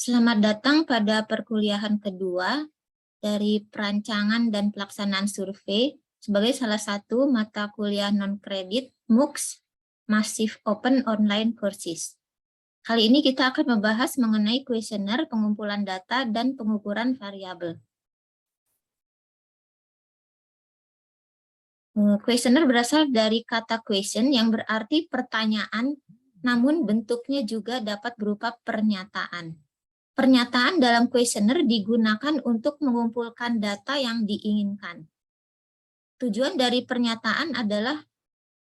Selamat datang pada perkuliahan kedua dari perancangan dan pelaksanaan survei sebagai salah satu mata kuliah non-kredit MOOCs Massive Open Online Courses. Kali ini kita akan membahas mengenai kuesioner, pengumpulan data, dan pengukuran variabel. Kuesioner berasal dari kata question yang berarti pertanyaan, namun bentuknya juga dapat berupa pernyataan. Pernyataan dalam kuesioner digunakan untuk mengumpulkan data yang diinginkan. Tujuan dari pernyataan adalah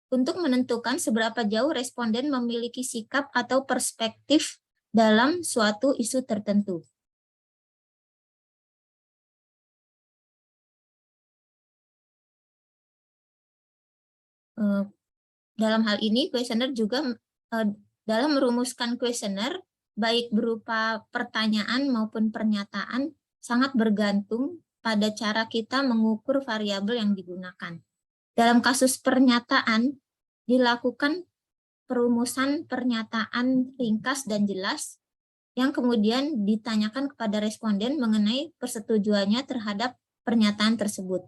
untuk menentukan seberapa jauh responden memiliki sikap atau perspektif dalam suatu isu tertentu. Dalam hal ini, kuesioner juga dalam merumuskan kuesioner, baik berupa pertanyaan maupun pernyataan, sangat bergantung pada cara kita mengukur variabel yang digunakan. Dalam kasus pernyataan, dilakukan perumusan pernyataan ringkas dan jelas yang kemudian ditanyakan kepada responden mengenai persetujuannya terhadap pernyataan tersebut.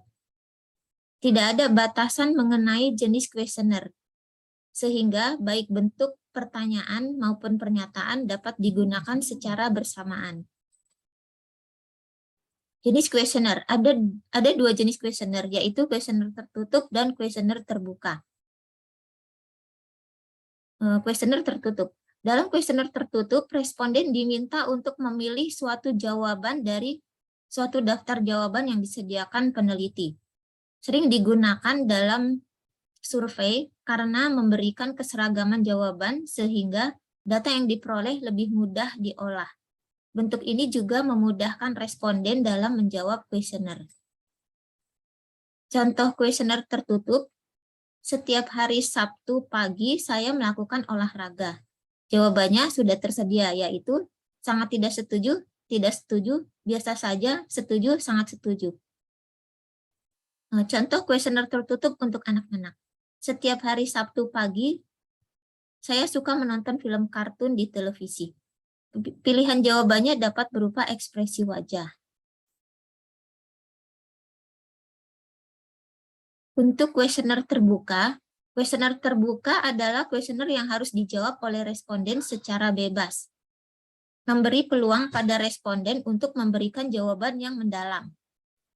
Tidak ada batasan mengenai jenis kuesioner, sehingga baik bentuk pertanyaan maupun pernyataan dapat digunakan secara bersamaan. Jenis kuesioner, ada dua jenis kuesioner, yaitu kuesioner tertutup dan kuesioner terbuka. Kuesioner tertutup. Dalam kuesioner tertutup, responden diminta untuk memilih suatu jawaban dari suatu daftar jawaban yang disediakan peneliti. Sering digunakan dalam survei karena memberikan keseragaman jawaban sehingga data yang diperoleh lebih mudah diolah. Bentuk ini juga memudahkan responden dalam menjawab kuesioner. Contoh kuesioner tertutup, setiap hari Sabtu pagi saya melakukan olahraga. Jawabannya sudah tersedia, yaitu sangat tidak setuju, biasa saja, setuju, sangat setuju. Contoh kuesioner tertutup untuk anak-anak. Setiap hari Sabtu pagi, saya suka menonton film kartun di televisi. Pilihan jawabannya dapat berupa ekspresi wajah. Untuk kuesioner terbuka adalah kuesioner yang harus dijawab oleh responden secara bebas. Memberi peluang pada responden untuk memberikan jawaban yang mendalam.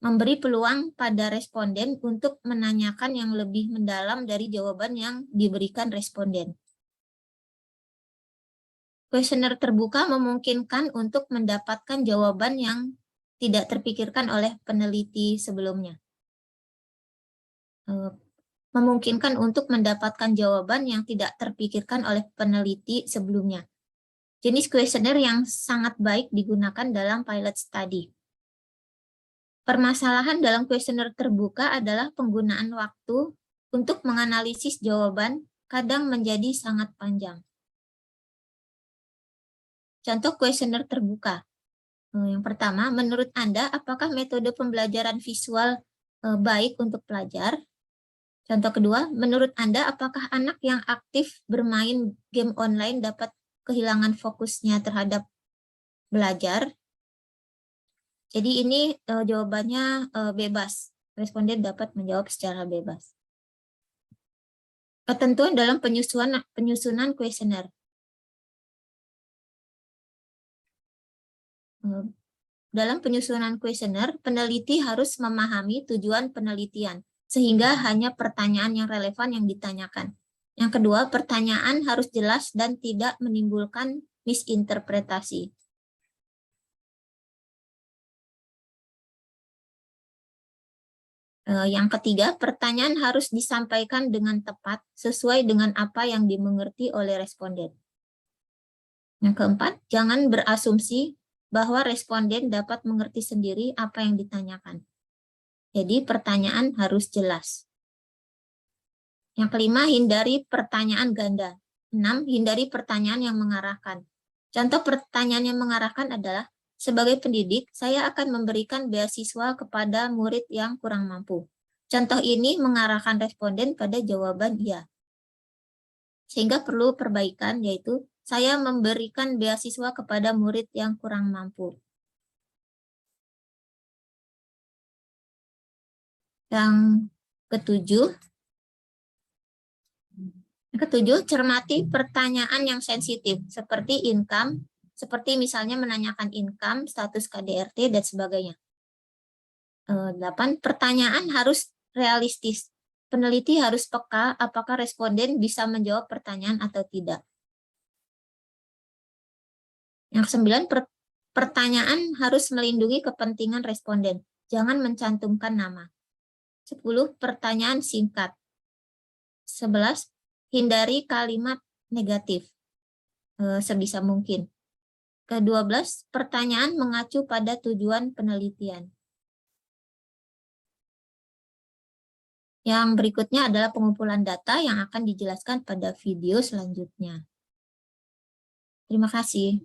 Memberi peluang pada responden untuk menanyakan yang lebih mendalam dari jawaban yang diberikan responden. Kuesioner terbuka memungkinkan untuk mendapatkan jawaban yang tidak terpikirkan oleh peneliti sebelumnya. Memungkinkan untuk mendapatkan jawaban yang tidak terpikirkan oleh peneliti sebelumnya. Jenis kuesioner yang sangat baik digunakan dalam pilot study. Permasalahan dalam kuesioner terbuka adalah penggunaan waktu untuk menganalisis jawaban kadang menjadi sangat panjang. Contoh kuesioner terbuka. Yang pertama, menurut Anda, apakah metode pembelajaran visual baik untuk pelajar? Contoh kedua, menurut Anda, apakah anak yang aktif bermain game online dapat kehilangan fokusnya terhadap belajar? Jadi ini jawabannya bebas. Responden dapat menjawab secara bebas. Ketentuan dalam penyusunan kuesioner. Dalam penyusunan kuesioner, peneliti harus memahami tujuan penelitian, sehingga hanya pertanyaan yang relevan yang ditanyakan. Yang kedua, pertanyaan harus jelas dan tidak menimbulkan misinterpretasi. Yang ketiga, pertanyaan harus disampaikan dengan tepat sesuai dengan apa yang dimengerti oleh responden. Yang keempat, jangan berasumsi bahwa responden dapat mengerti sendiri apa yang ditanyakan. Jadi pertanyaan harus jelas. Yang kelima, hindari pertanyaan ganda. 6. Hindari pertanyaan yang mengarahkan. Contoh pertanyaan yang mengarahkan adalah, sebagai pendidik, saya akan memberikan beasiswa kepada murid yang kurang mampu. Contoh ini mengarahkan responden pada jawaban iya. Sehingga perlu perbaikan, yaitu saya memberikan beasiswa kepada murid yang kurang mampu. Yang ketujuh, cermati pertanyaan yang sensitif seperti income, seperti misalnya menanyakan income, status KDRT, dan sebagainya. 8, pertanyaan harus realistis. Peneliti harus peka apakah responden bisa menjawab pertanyaan atau tidak. Yang 9, pertanyaan harus melindungi kepentingan responden. Jangan mencantumkan nama. 10, pertanyaan singkat. 11, hindari kalimat negatif sebisa mungkin. Ke-12, pertanyaan mengacu pada tujuan penelitian. Yang berikutnya adalah pengumpulan data yang akan dijelaskan pada video selanjutnya. Terima kasih.